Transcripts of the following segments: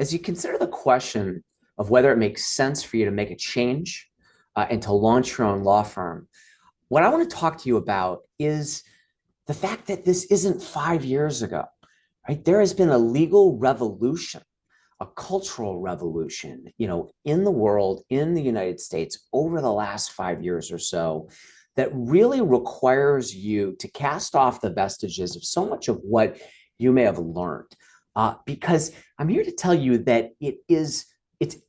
as you consider the question of whether it makes sense for you to make a change and to launch your own law firm, what I want to talk to you about is the fact that this isn't 5 years ago, right? There has been a legal revolution, a cultural revolution, in the world, in the United States over the last 5 years or so that really requires you to cast off the vestiges of so much of what you may have learned. Because I'm here to tell you that it's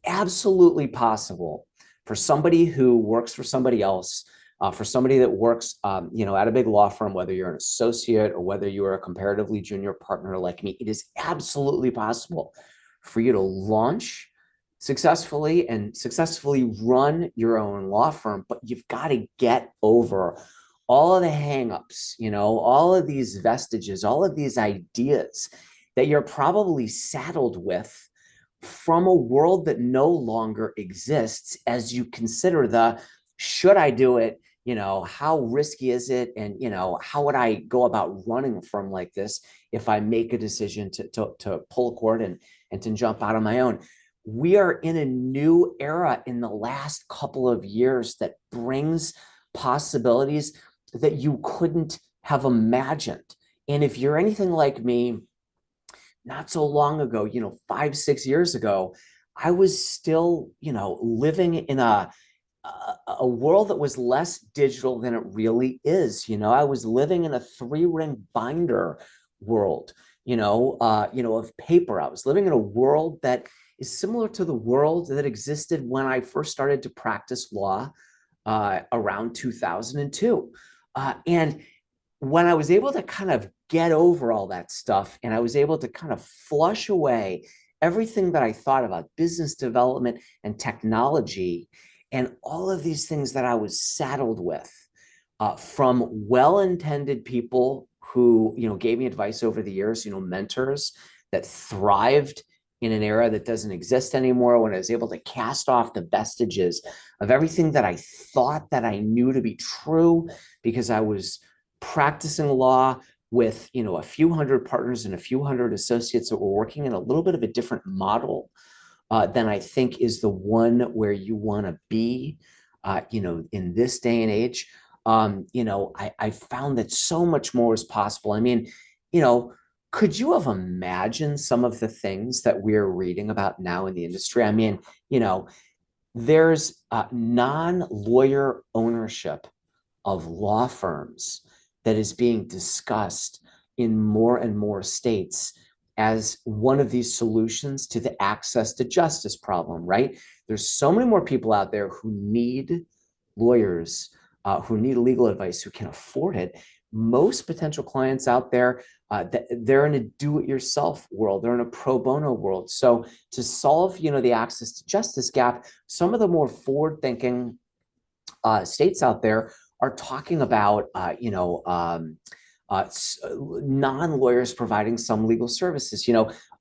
absolutely possible for somebody who works for somebody else, for somebody that works, at a big law firm, whether you're an associate or whether you are a comparatively junior partner like me, it is absolutely possible for you to launch successfully and successfully run your own law firm, but you've got to get over all of the hangups, all of these vestiges, all of these ideas that you're probably saddled with from a world that no longer exists as you consider the should I do it? How risky is it? And, how would I go about running a firm like this if I make a decision to pull a cord and to jump out on my own? We are in a new era in the last couple of years that brings possibilities that you couldn't have imagined. And if you're anything like me, not so long ago, 5, 6 years ago, I was still, living in a world that was less digital than it really is. I was living in a 3-ring binder world, of paper. I was living in a world that is similar to the world that existed when I first started to practice law around 2002. And when I was able to kind of get over all that stuff and I was able to kind of flush away everything that I thought about business development and technology and all of these things that I was saddled with from well-intended people who, gave me advice over the years, mentors that thrived in an era that doesn't exist anymore, when I was able to cast off the vestiges of everything that I thought that I knew to be true because I was practicing law with, a few hundred partners and a few hundred associates that were working in a little bit of a different model than I think is the one where you want to be, in this day and age. I found that so much more is possible. I mean, could you have imagined some of the things that we're reading about now in the industry? I mean, there's non-lawyer ownership of law firms that is being discussed in more and more states as one of these solutions to the access to justice problem, right? There's so many more people out there who need lawyers, who need legal advice, who can afford it. Most potential clients out there, they're in a do-it-yourself world. They're in a pro bono world. So to solve, the access to justice gap, some of the more forward-thinking states out there are talking about, non-lawyers providing some legal services.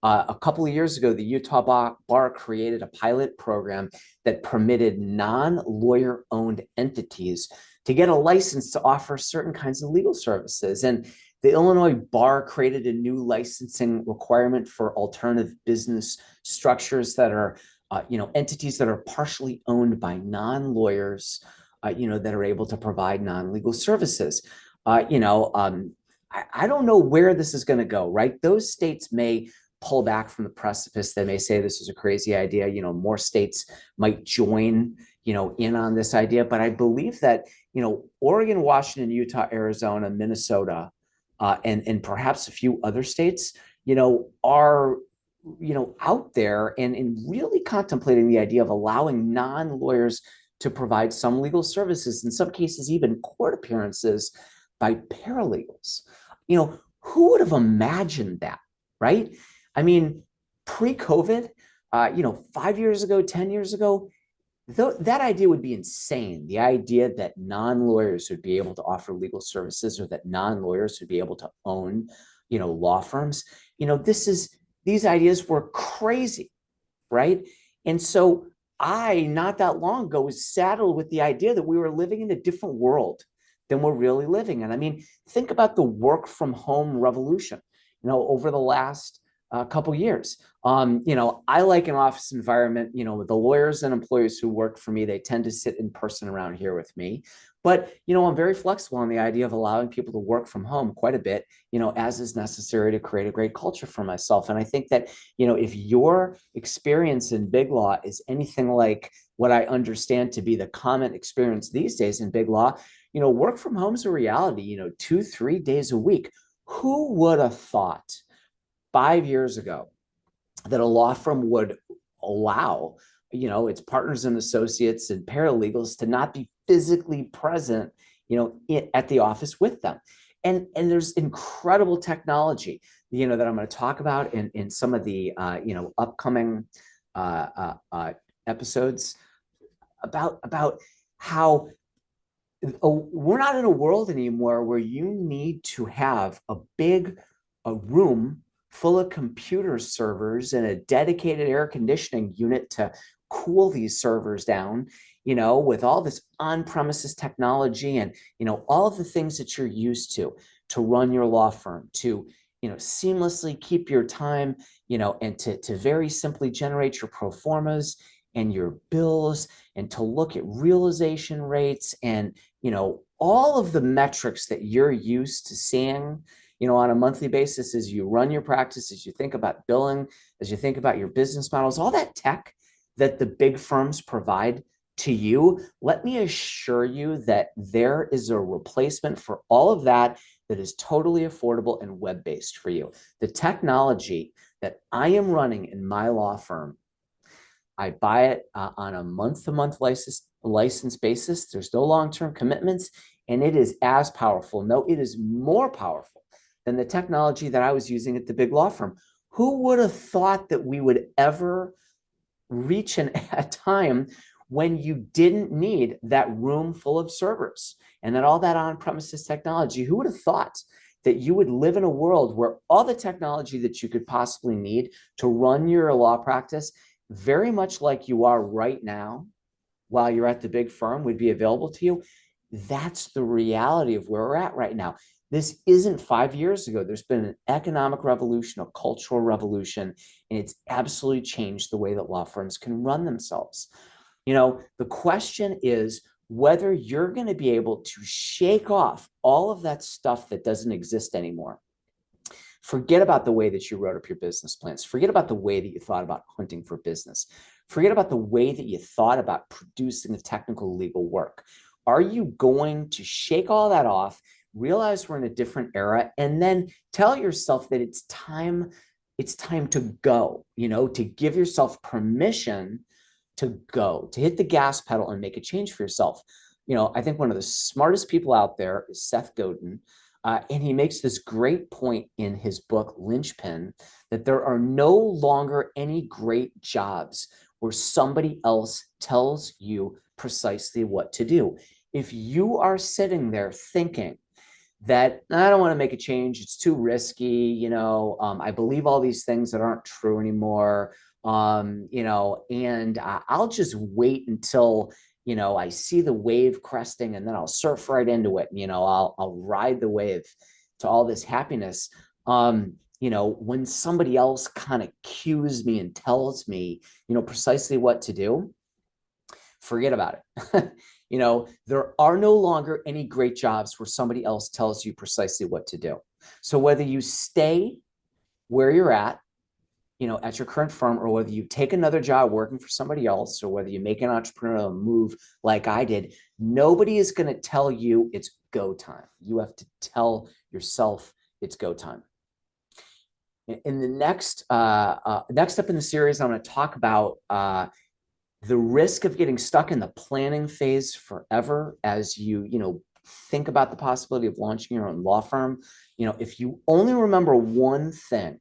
A couple of years ago, the Utah Bar created a pilot program that permitted non-lawyer owned entities to get a license to offer certain kinds of legal services. And the Illinois Bar created a new licensing requirement for alternative business structures that are, entities that are partially owned by non-lawyers, that are able to provide non-legal services. I don't know where this is going to go, right? Those states may pull back from the precipice. They may say this is a crazy idea. More states might join, in on this idea. But I believe that, Oregon, Washington, Utah, Arizona, Minnesota, and perhaps a few other states, are, out there and really contemplating the idea of allowing non-lawyers to provide some legal services, in some cases, even court appearances by paralegals. Who would have imagined that, right? I mean, pre-COVID, 5 years ago, 10 years ago, that idea would be insane. The idea that non-lawyers would be able to offer legal services or that non-lawyers would be able to own, law firms. These ideas were crazy, right? And so not that long ago, was saddled with the idea that we were living in a different world than we're really living in. I mean, think about the work from home revolution. Over the last a couple years. I like an office environment. With the lawyers and employers who work for me, they tend to sit in person around here with me. But, I'm very flexible on the idea of allowing people to work from home quite a bit, as is necessary to create a great culture for myself. And I think that, if your experience in Big Law is anything like what I understand to be the common experience these days in Big Law, work from home is a reality, 2, 3 days a week. Who would have thought 5 years ago that a law firm would allow, its partners and associates and paralegals to not be physically present, at the office with them? And there's incredible technology, that I'm going to talk about in some of the, upcoming episodes about how we're not in a world anymore where you need to have a room full of computer servers and a dedicated air conditioning unit to cool these servers down, with all this on-premises technology and, all of the things that you're used to run your law firm, to, seamlessly keep your time, and to very simply generate your pro formas and your bills, and to look at realization rates and, all of the metrics that you're used to seeing, on a monthly basis as you run your practice, as you think about billing, as you think about your business models, all that tech that the big firms provide to you. Let me assure you that there is a replacement for all of that is totally affordable and web-based for you. The technology that I am running in my law firm, I buy it on a month-to-month license basis. There's no long-term commitments, and it is as powerful. No, it is more powerful than the technology that I was using at the big law firm. Who would have thought that we would ever reach a time when you didn't need that room full of servers and that all that on-premises technology? Who would have thought that you would live in a world where all the technology that you could possibly need to run your law practice, very much like you are right now while you're at the big firm, would be available to you? That's the reality of where we're at right now. This isn't 5 years ago. There's been an economic revolution, a cultural revolution, and it's absolutely changed the way that law firms can run themselves. The question is whether you're going to be able to shake off all of that stuff that doesn't exist anymore. Forget about the way that you wrote up your business plans. Forget about the way that you thought about hunting for business. Forget about the way that you thought about producing the technical legal work. Are you going to shake all that off, realize we're in a different era, and then tell yourself that it's time to go, to give yourself permission to go, to hit the gas pedal and make a change for yourself? I think one of the smartest people out there is Seth Godin. And he makes this great point in his book, Linchpin, that there are no longer any great jobs where somebody else tells you precisely what to do. If you are sitting there thinking that I don't want to make a change, it's too risky, I believe all these things that aren't true anymore, and I'll just wait until I see the wave cresting and then I'll surf right into it. I'll ride the wave to all this happiness. When somebody else kind of cues me and tells me, precisely what to do, forget about it. There are no longer any great jobs where somebody else tells you precisely what to do. So whether you stay where you're at your current firm, or whether you take another job working for somebody else, or whether you make an entrepreneurial move like I did, nobody is going to tell you it's go time. You have to tell yourself it's go time. In the next up in the series, I'm going to talk about the risk of getting stuck in the planning phase forever as you think about the possibility of launching your own law firm. If you only remember one thing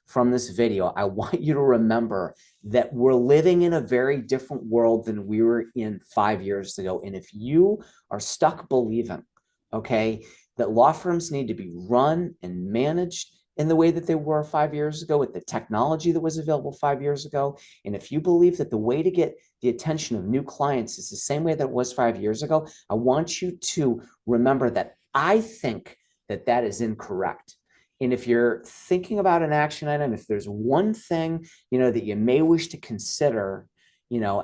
from this video, I want you to remember that we're living in a very different world than we were in 5 years ago. And if you are stuck believing, that law firms need to be run and managed in the way that they were 5 years ago with the technology that was available 5 years ago, and if you believe that the way to get the attention of new clients is the same way that it was 5 years ago, I want you to remember that I think that is incorrect. And if you're thinking about an action item, if there's one thing, that you may wish to consider,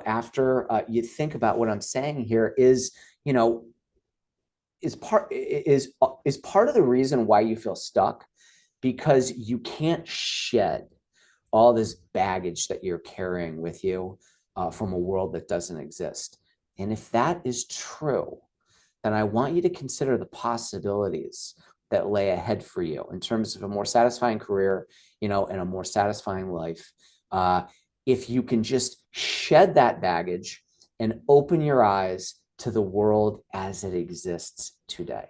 after you think about what I'm saying here is, you know, is part of the reason why you feel stuck because you can't shed all this baggage that you're carrying with you from a world that doesn't exist. And if that is true, then I want you to consider the possibilities that lay ahead for you in terms of a more satisfying career, and a more satisfying life. If you can just shed that baggage and open your eyes to the world as it exists today.